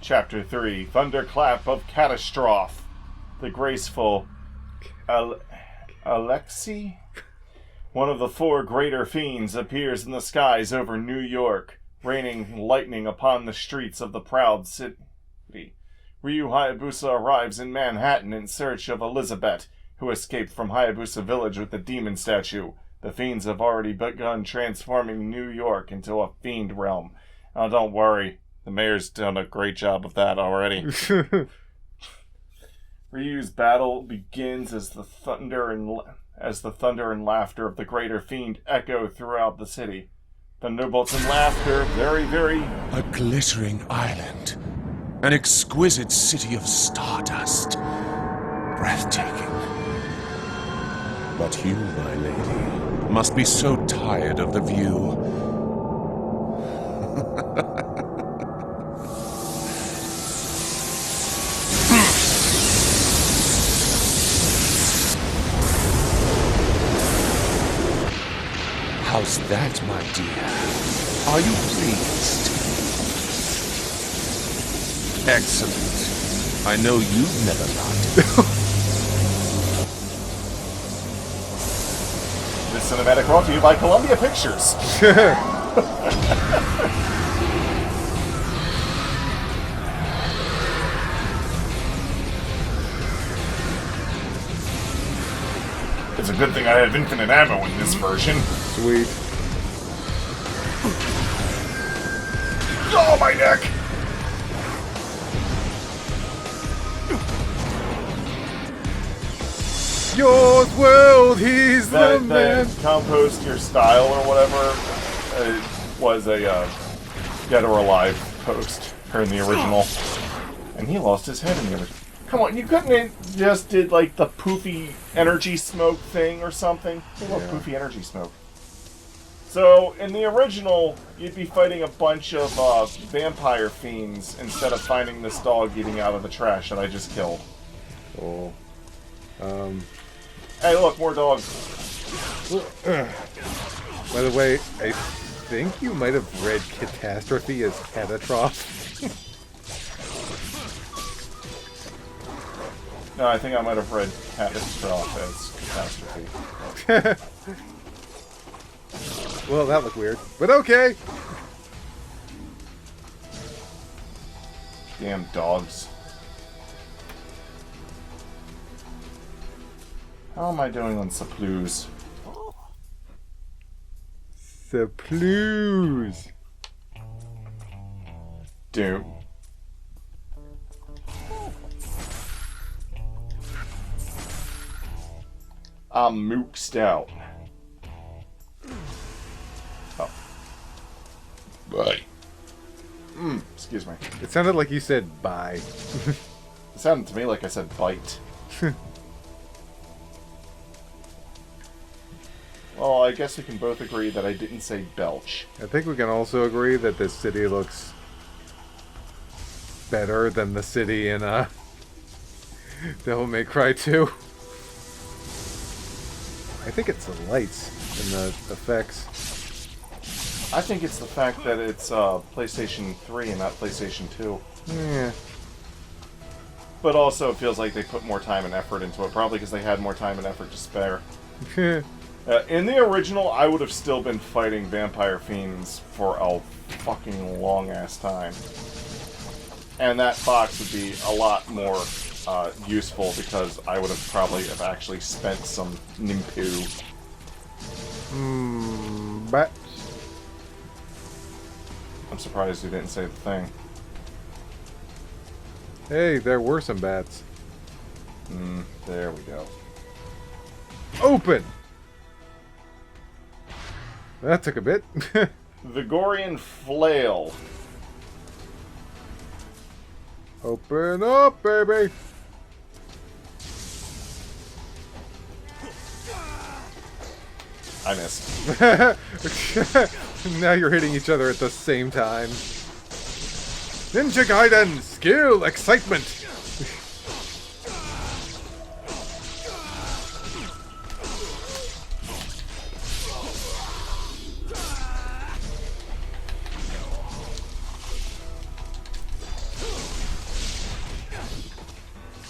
Chapter 3, Thunderclap of Catastrophe. The graceful Alexei, one of the four greater fiends, appears in the skies over New York, raining lightning upon the streets of the proud city. Ryu Hayabusa arrives in Manhattan in search of Elizabeth, who escaped from Hayabusa Village with the demon statue. The fiends have already begun transforming New York into a fiend realm. Now, don't worry. The mayor's done a great job of that already. Ryu's battle begins as the thunder and laughter of the greater fiend echo throughout the city. Thunderbolts and laughter, very, very... A glittering island. An exquisite city of stardust. Breathtaking. But you, my lady, must be so tired of the view. How's that, my dear? Are you pleased? Excellent. I know you've never lied. This cinematic brought to you by Columbia Pictures. It's a good thing I have infinite ammo in this version. Sweet. Oh, my neck! Yours world, he's the man. Compost Your Style or whatever was a Dead or Alive post, or in the original. And he lost his head in the original. Come on, you couldn't have just did like the poofy energy smoke thing or something? They love poofy energy smoke. So, in the original, you'd be fighting a bunch of vampire fiends instead of finding this dog eating out of the trash that I just killed. Oh. Hey, look, more dogs. By the way, I think you might have read Catastrophe as Catastrophe. No, I think I might have read Catastrophe as Catastrophe. Well, that looked weird, but okay. Damn dogs. How am I doing on Saploos? Saploos. Dude. I'm mooked out. Oh. Bye. Excuse me. It sounded like you said bye. It sounded to me like I said bite. Well, I guess we can both agree that I didn't say belch. I think we can also agree that this city looks better than the city in Devil May Cry 2. I think it's the lights and the effects. I think it's the fact that it's PlayStation 3 and not PlayStation 2. Yeah. But also, it feels like they put more time and effort into it, probably because they had more time and effort to spare. In the original, I would have still been fighting vampire fiends for a fucking long-ass time. And that box would be a lot more useful because I would have probably have actually spent some Nimpu. But I'm surprised you didn't say the thing. hey, there were some bats. There we go. Open! That took a bit. Vigorian Flail. Open up, baby! I missed. Now you're hitting each other at the same time. Ninja Gaiden! Skill! Excitement!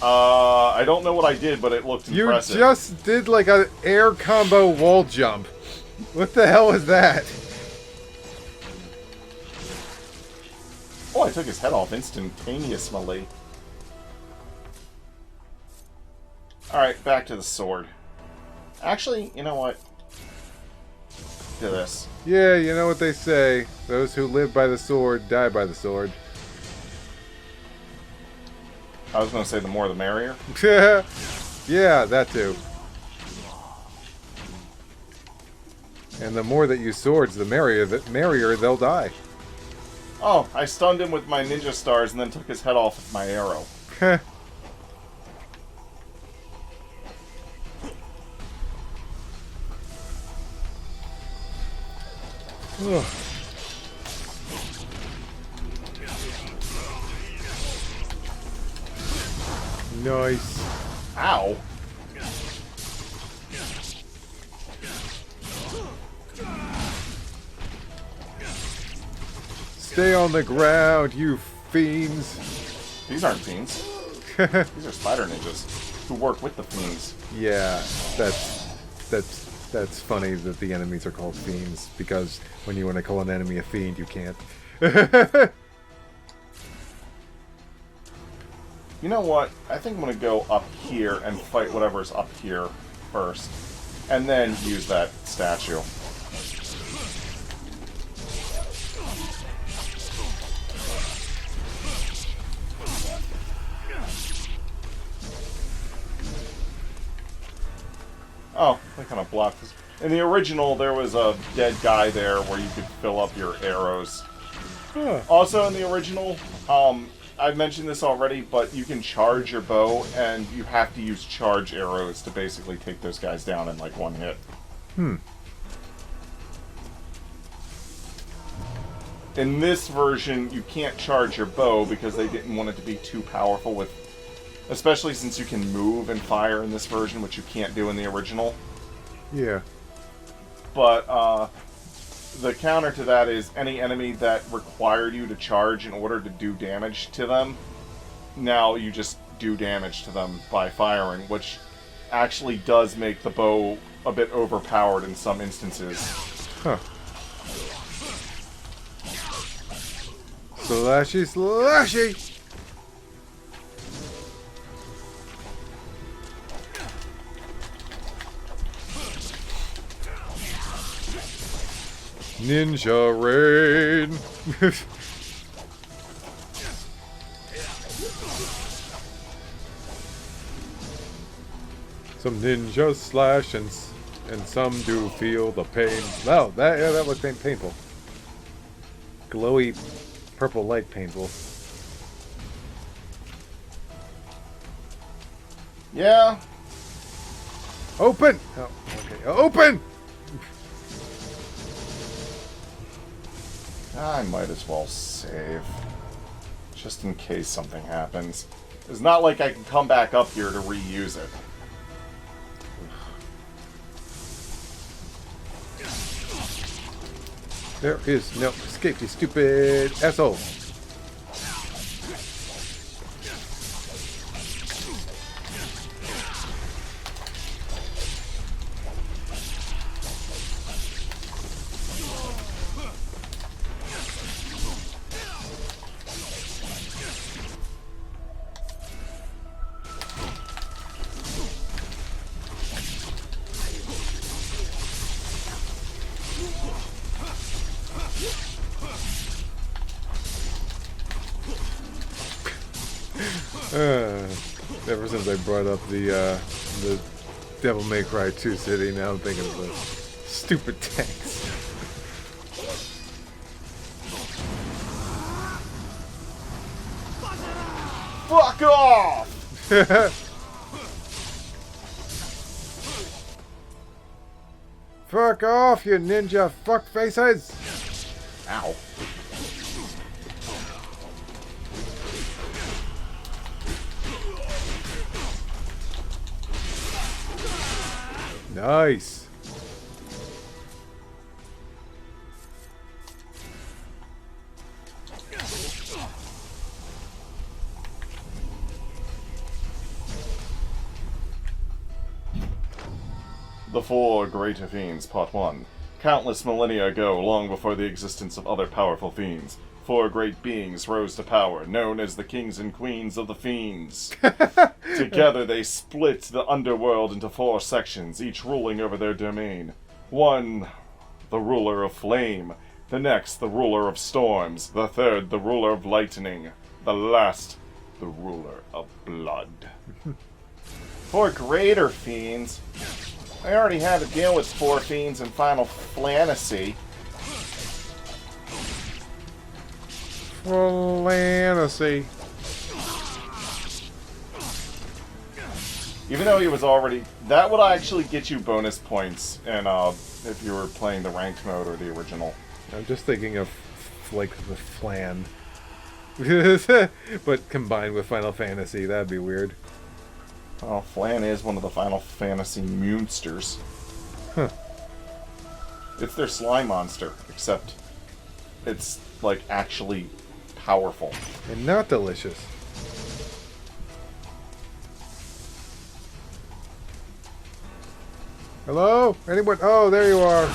I don't know what I did, but it looked impressive. You just did like an air combo wall jump. What the hell is that? Oh, I took his head off instantaneously. Alright, back to the sword. Actually, you know what? Do this. Yeah, you know what they say. Those who live by the sword die by the sword. I was going to say the more the merrier. Yeah, that too. And the more that you swords, the merrier they'll die. Oh, I stunned him with my ninja stars and then took his head off with my arrow. Ugh. Nice. Ow. Stay on the ground, you fiends. These aren't fiends. These are spider ninjas who work with the fiends. Yeah, that's funny that the enemies are called fiends, because when you want to call an enemy a fiend, you can't. You know what? I think I'm going to go up here and fight whatever's up here first. And then use that statue. Oh, they kind of blocked this. In the original, there was a dead guy there where you could fill up your arrows. Huh. Also, in the original, I've mentioned this already, but you can charge your bow, and you have to use charge arrows to basically take those guys down in like one hit. In this version, you can't charge your bow because they didn't want it to be too powerful with... Especially since you can move and fire in this version, which you can't do in the original. Yeah. But, the counter to that is any enemy that required you to charge in order to do damage to them, now you just do damage to them by firing, which actually does make the bow a bit overpowered in some instances. Huh. Slashy, slashy! Ninja rain! Some ninjas slash and some do feel the pain. Oh, that looked painful. Glowy purple light painful. Yeah. Open! Oh, okay. Open! I might as well save. Just in case something happens. It's not like I can come back up here to reuse it. There is no escape, you stupid asshole. Ever since I brought up the Devil May Cry 2 city, now I'm thinking of the stupid tanks. Fuck off! Fuck off, you ninja fuckfaces! Ow. Nice. The Four Great Fiends, Part 1. Countless millennia ago, long before the existence of other powerful fiends, four great beings rose to power, known as the kings and queens of the fiends. Together they split the underworld into four sections, each ruling over their domain. One, the ruler of flame. The next, the ruler of storms. The third, the ruler of lightning. The last, the ruler of blood. Four greater fiends? I already had to deal with four fiends in Final Fantasy. Fantasy. Even though he was already... That would actually get you bonus points in, if you were playing the ranked mode or the original. I'm just thinking of, like, the flan. But combined with Final Fantasy, that'd be weird. Well, Flan is one of the Final Fantasy monsters. Huh. It's their slime monster, except it's, like, actually powerful. And not delicious. Hello? Anyone? Oh, there you are.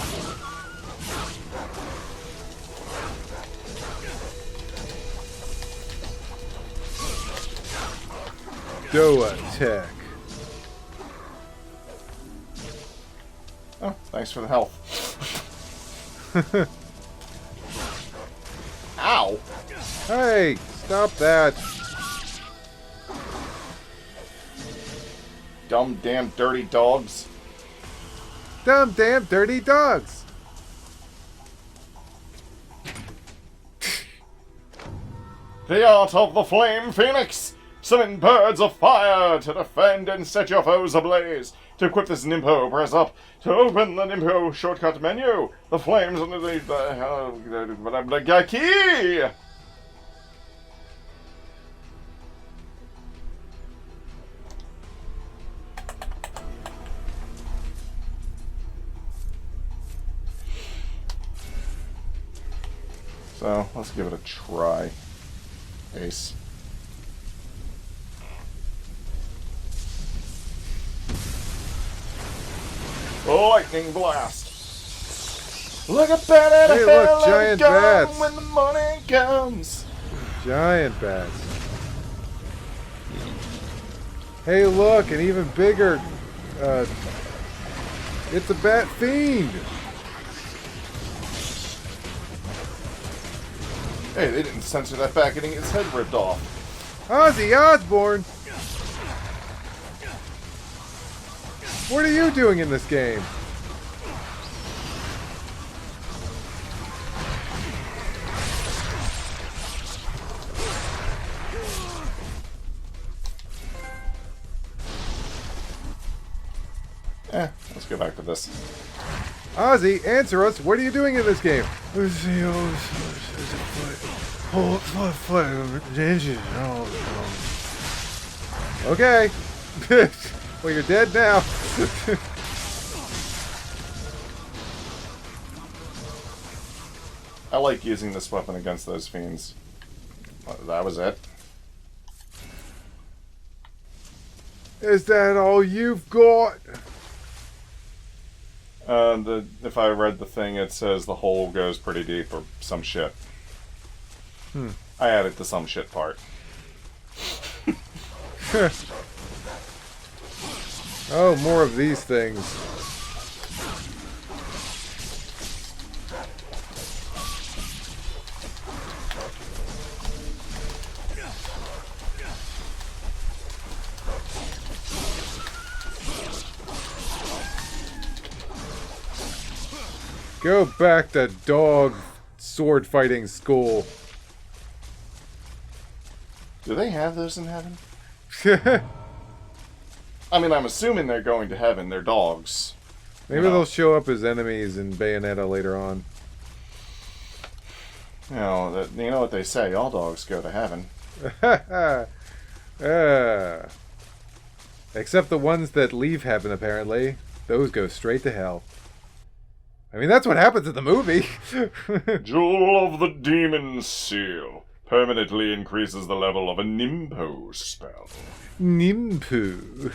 Do attack. Oh, thanks for the health. Ow! Hey, stop that. Dumb, damn, dirty dogs. Dumb, damn, dirty dogs. The art of the Flame Phoenix! Summon birds of fire to defend and set your foes ablaze. To equip this Nimpo, press up. To open the Nimpo shortcut menu, the flames underneath the key! So, let's give it a try. Ace. Lightning blast! Look at that! Hey, look, giant bats. When the money comes! Giant bats. Hey, look, an even bigger... it's a bat fiend! Hey, they didn't censor that bat getting its head ripped off. Ozzy Osbourne! What are you doing in this game? Let's go back to this. Ozzy, answer us. What are you doing in this game? Okay. Well, you're dead now. I like using this weapon against those fiends. That was it. Is that all you've got? If I read the thing, it says the hole goes pretty deep or some shit. I added the some shit part. Oh, more of these things. Go back to dog sword fighting school. Do they have those in heaven? I mean, I'm assuming they're going to heaven. They're dogs. Maybe they'll show up as enemies in Bayonetta later on. You know what they say. All dogs go to heaven. Except the ones that leave heaven, apparently. Those go straight to hell. I mean, that's what happens in the movie. Jewel of the Demon Seal. Permanently increases the level of a Nimpo spell. Nimpu.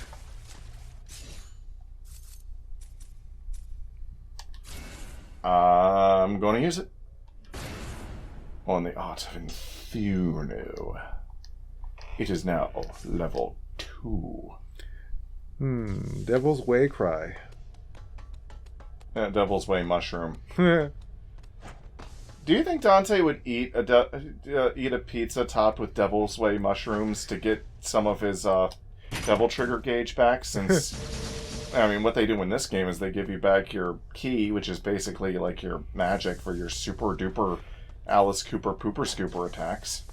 I'm going to use it on the Art of Inferno. It is now level 2. Devil's Way Cry. Devil's Way Mushroom. Do you think Dante would eat a pizza topped with Devil's Way mushrooms to get some of his Devil Trigger gauge back? Since, I mean, what they do in this game is they give you back your key, which is basically like your magic for your super duper Alice Cooper Pooper Scooper attacks.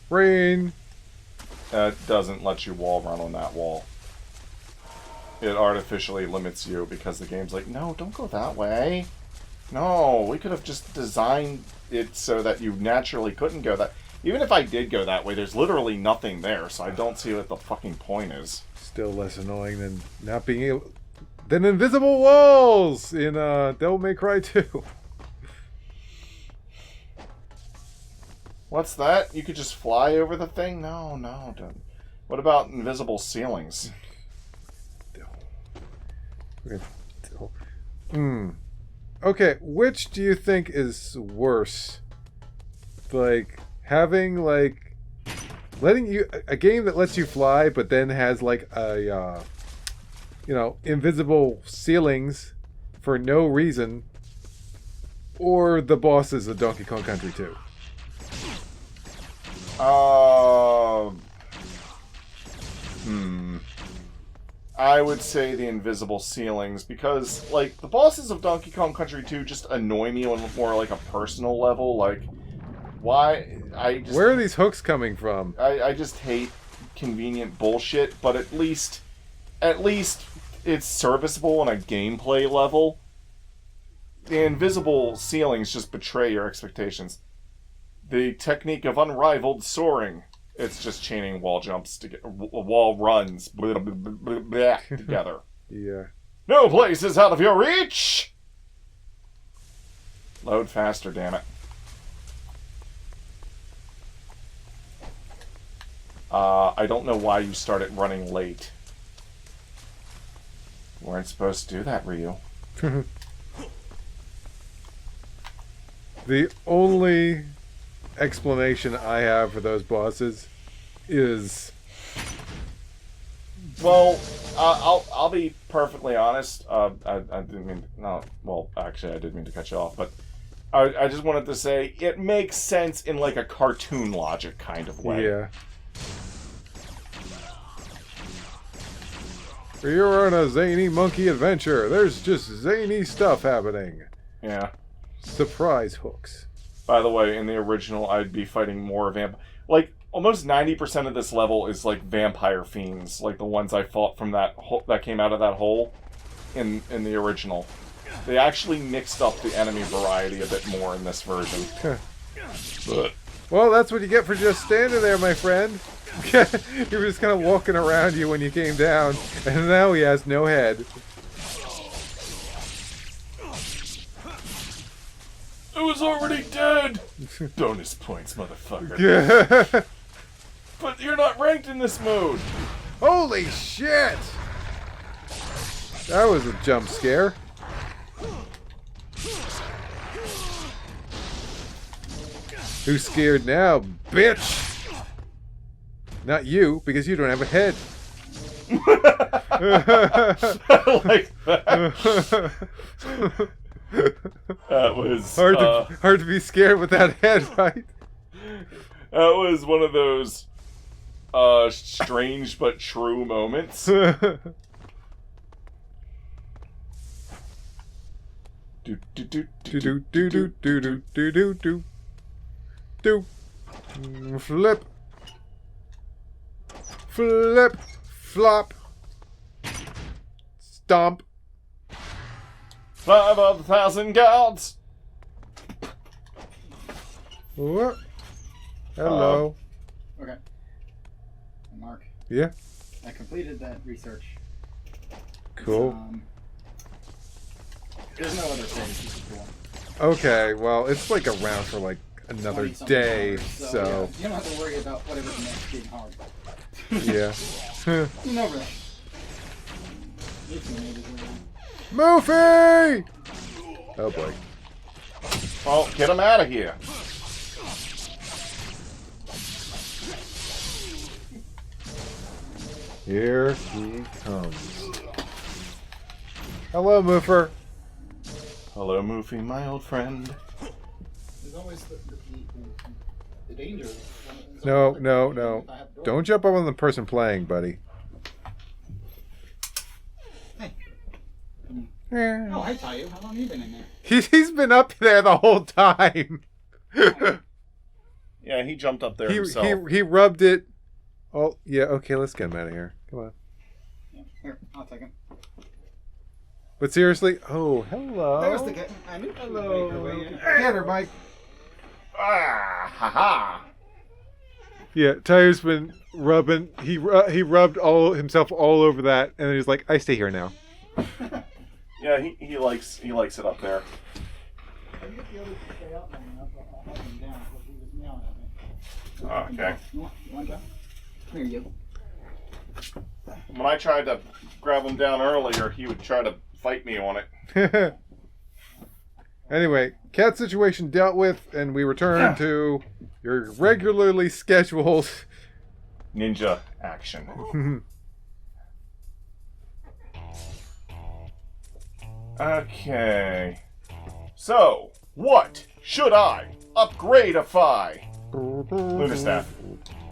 Rain. It doesn't let you wall run on that wall. It artificially limits you because the game's like, no, don't go that way. No, we could have just designed it so that you naturally couldn't go that. Even if I did go that way, there's literally nothing there, so I don't see what the fucking point is. Still less annoying than not being able... than invisible walls in Devil May Cry 2. What's that? You could just fly over the thing? No, don't. What about invisible ceilings? Okay, which do you think is worse? Like, having, like, letting you... a game that lets you fly, but then has, like, a, you know, invisible ceilings for no reason, or the bosses of Donkey Kong Country 2? I would say the invisible ceilings, because, like, the bosses of Donkey Kong Country 2 just annoy me on more, like, a personal level. Like, why? Where are these hooks coming from? I just hate convenient bullshit, but at least it's serviceable on a gameplay level. The invisible ceilings just betray your expectations. The technique of unrivaled soaring. It's just chaining wall jumps to get wall runs together. Yeah. No place is out of your reach. Load faster, damn it. I don't know why you started running late. You weren't supposed to do that, Ryu. The only explanation I have for those bosses is... well, I'll be perfectly honest. I didn't mean... no, well, actually, I did mean to cut you off, but I just wanted to say it makes sense in, like, a cartoon logic kind of way. Yeah. You're on a zany monkey adventure. There's just zany stuff happening. Yeah. Surprise hooks. By the way, in the original, I'd be fighting more like, almost 90% of this level is, like, vampire fiends. Like, the ones I fought from that came out of that hole in the original. They actually mixed up the enemy variety a bit more in this version. Well, that's what you get for just standing there, my friend. He was just kind of walking around you when you came down, and now he has no head. I was already dead! Bonus points, motherfucker. Yeah. But you're not ranked in this mode! Holy shit! That was a jump scare. Who's scared now, bitch? Not you, because you don't have a head. I like that. That was hard to be scared with that head, right? That was one of those strange but true moments. Do do do do do do do do do do do do do. Flip. Flip. Flop. Stomp. 5,000 guards. What? Hello. Okay. Mark, Yeah. I completed that research. Cool. There's no other stage. This is cool. Okay. Well, it's like around for like another 20-something day, hours, so. Yeah, you don't have to worry about whatever's next being hard. Yeah. No rush. Your teammate is around. Moofy! Oh boy. Well, get him out of here. Here he comes. Hello, Moofer. Hello, Moofy, my old friend. There's always the danger. No. Don't jump up on the person playing, buddy. Hey. Yeah. Oh, hi, Tayu. How long have you been in there? He's been up there the whole time. Yeah, he jumped up there he himself. he rubbed it. Oh yeah. Okay, let's get him out of here. Come on. Yeah, here, I'll take him. But seriously, oh hello. There's the guy. I knew she would make her way in. Get her, Mike. Ah, ha ha. Yeah, Tyre's been rubbing. He rubbed himself all over that, and then he's like, "I stay here now." Yeah, he likes it up there. If you get the others to stay out long enough, I'll have him down because he was meowing at me. Okay. You want John? Come here, you. When I tried to grab him down earlier, he would try to fight me on it. Anyway, cat situation dealt with, and we return to your regularly scheduled Ninja action. Okay. So, what should I upgradeify? Lunar Staff.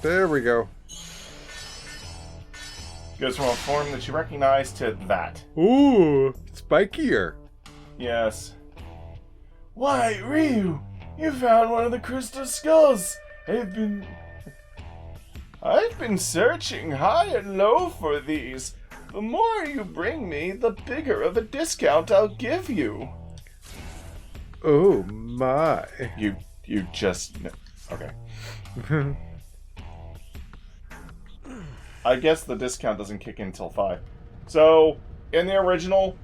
There we go. Goes from a form that you recognize to that. Ooh, spikier. Yes. Why, Ryu, you found one of the crystal skulls. I've been searching high and low for these. The more you bring me, the bigger of a discount I'll give you. Oh my. You just... Okay. I guess the discount doesn't kick in until 5. So, in the original,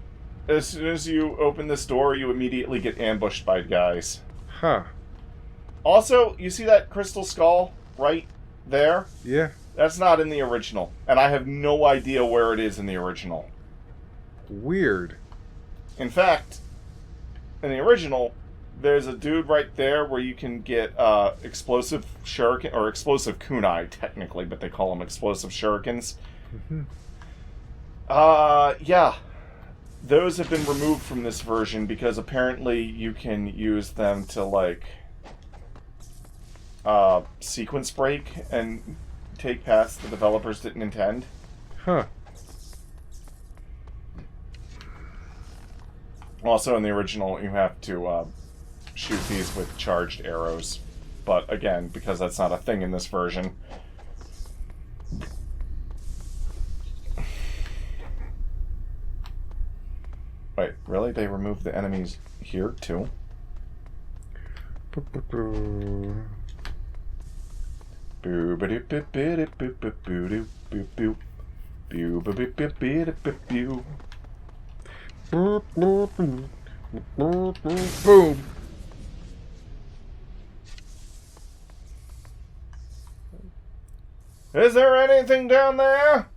as soon as you open this door, you immediately get ambushed by guys. Huh. Also, you see that crystal skull right there? Yeah. That's not in the original. And I have no idea where it is in the original. Weird. In fact, in the original, there's a dude right there where you can get explosive shuriken, or explosive kunai, technically, but they call them explosive shurikens. Yeah. Those have been removed from this version because apparently you can use them to, like, sequence break and take paths the developers didn't intend. Huh. Also, in the original, you have to shoot these with charged arrows. But again, because that's not a thing in this version. Wait, really? They removed the enemies here, too? Boom. Is there anything down there?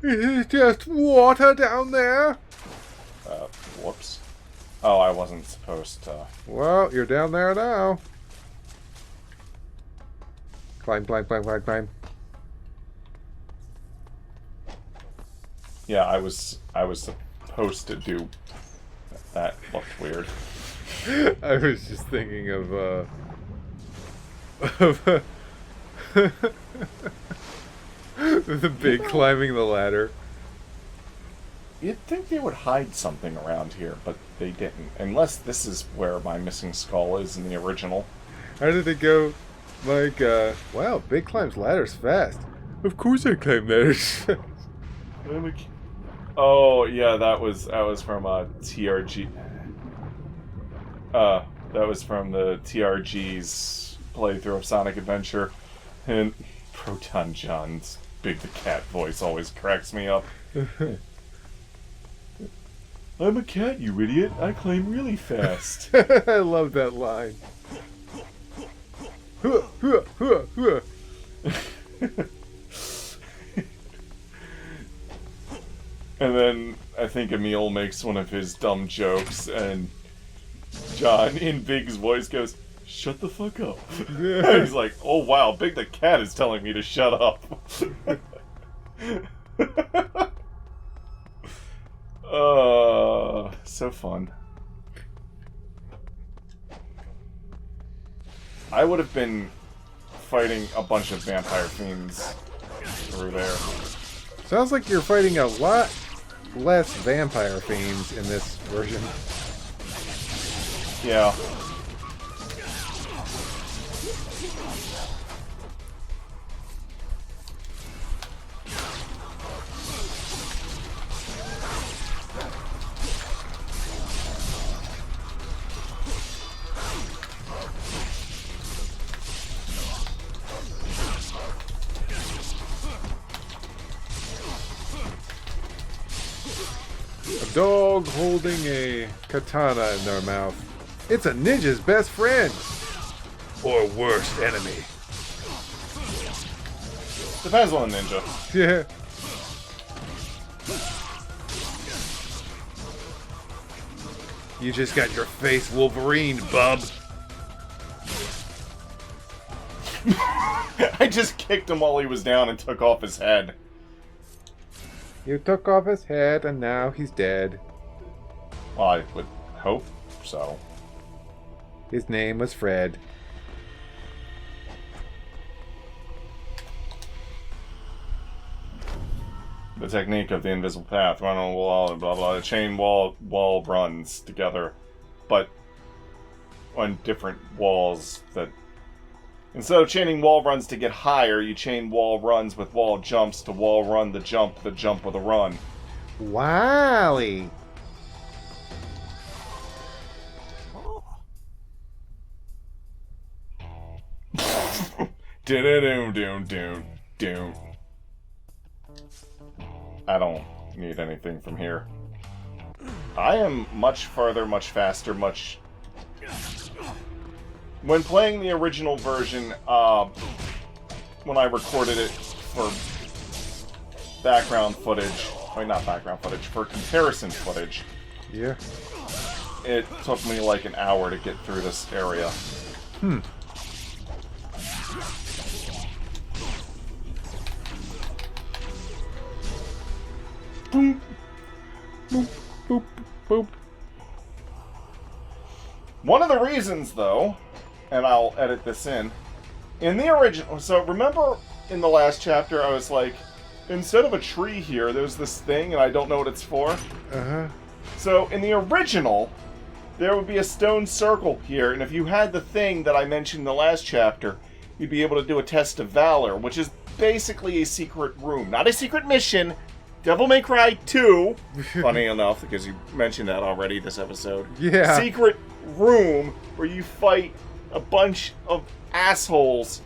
It's just water down there. Whoops. Oh, I wasn't supposed to. Well, you're down there now. Climb, climb, climb, climb, climb. Yeah, I was supposed to do. That looked weird. I was just thinking of the big climbing the ladder. You'd think they would hide something around here, but they didn't. Unless this is where my missing skull is in the original. How did it go? Like, wow, big climbs ladders fast. Of course I climb ladders. Oh yeah, that was from TRG. That was from the TRG's playthrough of Sonic Adventure, and Proton John's Big the Cat voice always cracks me up. I'm a cat, you idiot. I climb really fast. I love that line. Huh, huh, huh, huh. And then I think Emil makes one of his dumb jokes, and John, in Big's voice, goes, "Shut the fuck up." He's like, "Oh wow, Big the cat is telling me to shut up." So fun. I would have been fighting a bunch of vampire fiends through there. Sounds like you're fighting a lot less vampire fiends in this version. Yeah. A dog holding a katana in their mouth. It's a ninja's best friend. Or worst enemy. Depends on the ninja. Yeah. You just got your face Wolverine, bub. I just kicked him while he was down and took off his head. You took off his head and now he's dead. Well, I would hope so. His name was Fred. The technique of the invisible path, run on a wall, blah blah. The chain wall runs together, but on different walls. That instead of chaining wall runs to get higher, you chain wall runs with wall jumps to wall run the jump with a run. Wally. Doom. I don't need anything from here. I am much farther, much faster, much... When playing the original version, when I recorded it for background footage, I mean not background footage, for comparison footage, Yeah. it took me like an hour to get through this area. Boop. Boop, boop, boop. One of the reasons, though, and I'll edit this in the original... So, remember in the last chapter, I was like, instead of a tree here, there's this thing, and I don't know what it's for? Uh-huh. So, in the original, there would be a stone circle here, and if you had the thing that I mentioned in the last chapter, you'd be able to do a test of valor, which is basically a secret room. Not a secret mission. Devil May Cry 2, funny enough, because you mentioned that already this episode. Yeah. Secret room where you fight a bunch of assholes,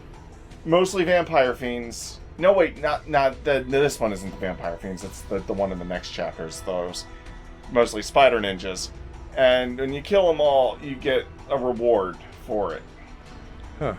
mostly vampire fiends. No, wait, this one isn't the vampire fiends. It's the one in the next chapters. Those mostly spider ninjas, and when you kill them all, you get a reward for it. Huh.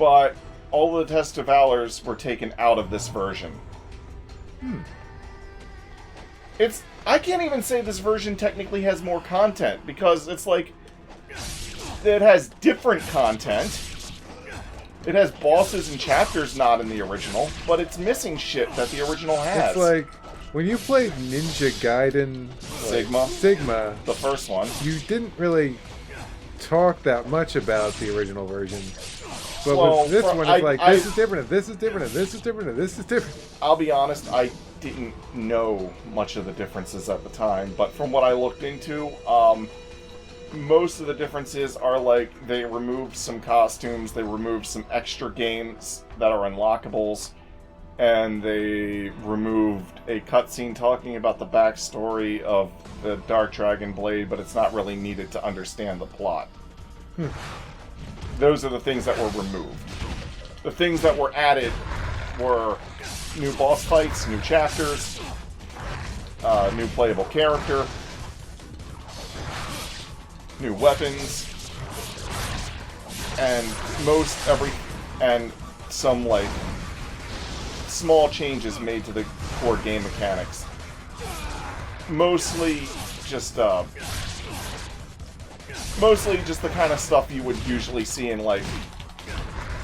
but all the Test of Valors were taken out of this version. I can't even say this version technically has more content, because it's like, it has different content. It has bosses and chapters not in the original, but it's missing shit that the original has. It's like, when you played Ninja Gaiden Sigma, the first one, you didn't really talk that much about the original version. But well, with this one, it's this is different, and this is different, and this is different, and this is different. I'll be honest, I didn't know much of the differences at the time, but from what I looked into, most of the differences are like, they removed some costumes, they removed some extra games that are unlockables, and they removed a cutscene talking about the backstory of the Dark Dragon Blade, but it's not really needed to understand the plot. Those are the things that were removed. The things that were added were new boss fights, new chapters, new playable character, new weapons, and some like small changes made to the core game mechanics. Mostly just the kind of stuff you would usually see in, like,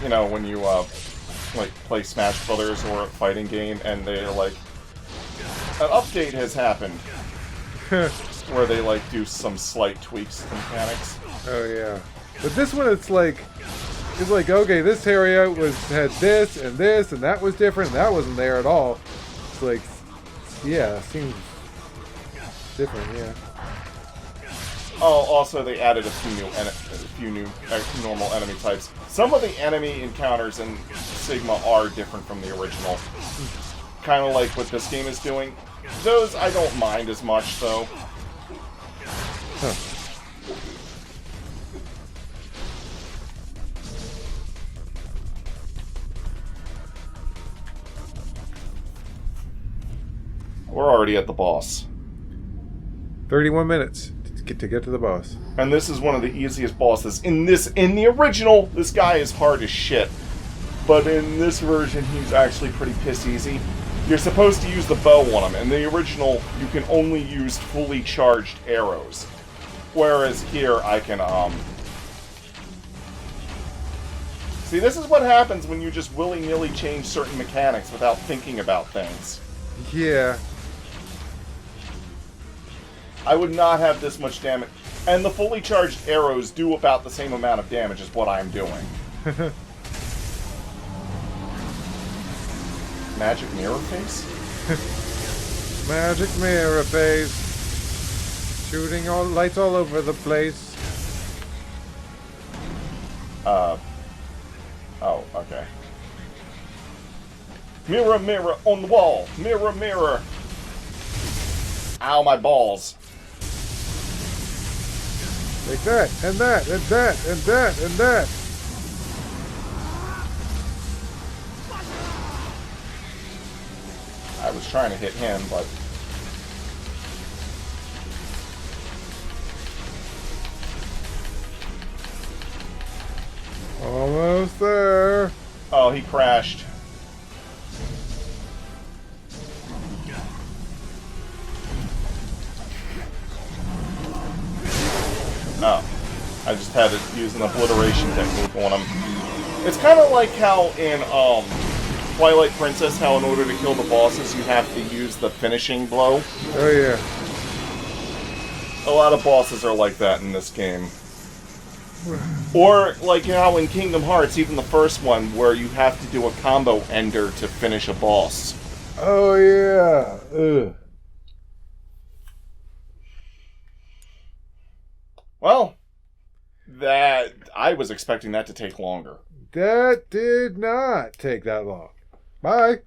you know, when you like play Smash Brothers or a fighting game and they're like, an update has happened. Where they like do some slight tweaks to mechanics. Oh yeah. But this one it's like okay, this area had this and that was different and that wasn't there at all. It's like, yeah, seems different, yeah. Oh, also they added a few new normal enemy types. Some of the enemy encounters in Sigma are different from the original. Kind of like what this game is doing. Those I don't mind as much, though. Huh. We're already at the boss. 31 minutes to get to the boss. And this is one of the easiest bosses. In the original, this guy is hard as shit. But in this version, he's actually pretty piss easy. You're supposed to use the bow on him. In the original, you can only use fully charged arrows. Whereas here, I can, See, this is what happens when you just willy-nilly change certain mechanics without thinking about things. Yeah. I would not have this much damage. And the fully charged arrows do about the same amount of damage as what I'm doing. Magic mirror face? Magic mirror face. Shooting all lights all over the place. Oh, okay. Mirror, mirror on the wall. Mirror, mirror. Ow, my balls. Like that, and that, and that, and that, and that. I was trying to hit him, but... Almost there. Oh, he crashed. Oh. I just had to use an obliteration technique on him. It's kind of like how in, Twilight Princess, how in order to kill the bosses, you have to use the finishing blow. Oh, yeah. A lot of bosses are like that in this game. Or, like how in Kingdom Hearts, even the first one, where you have to do a combo ender to finish a boss. Oh, yeah. Ugh. Well, I was expecting that to take longer. That did not take that long. Bye.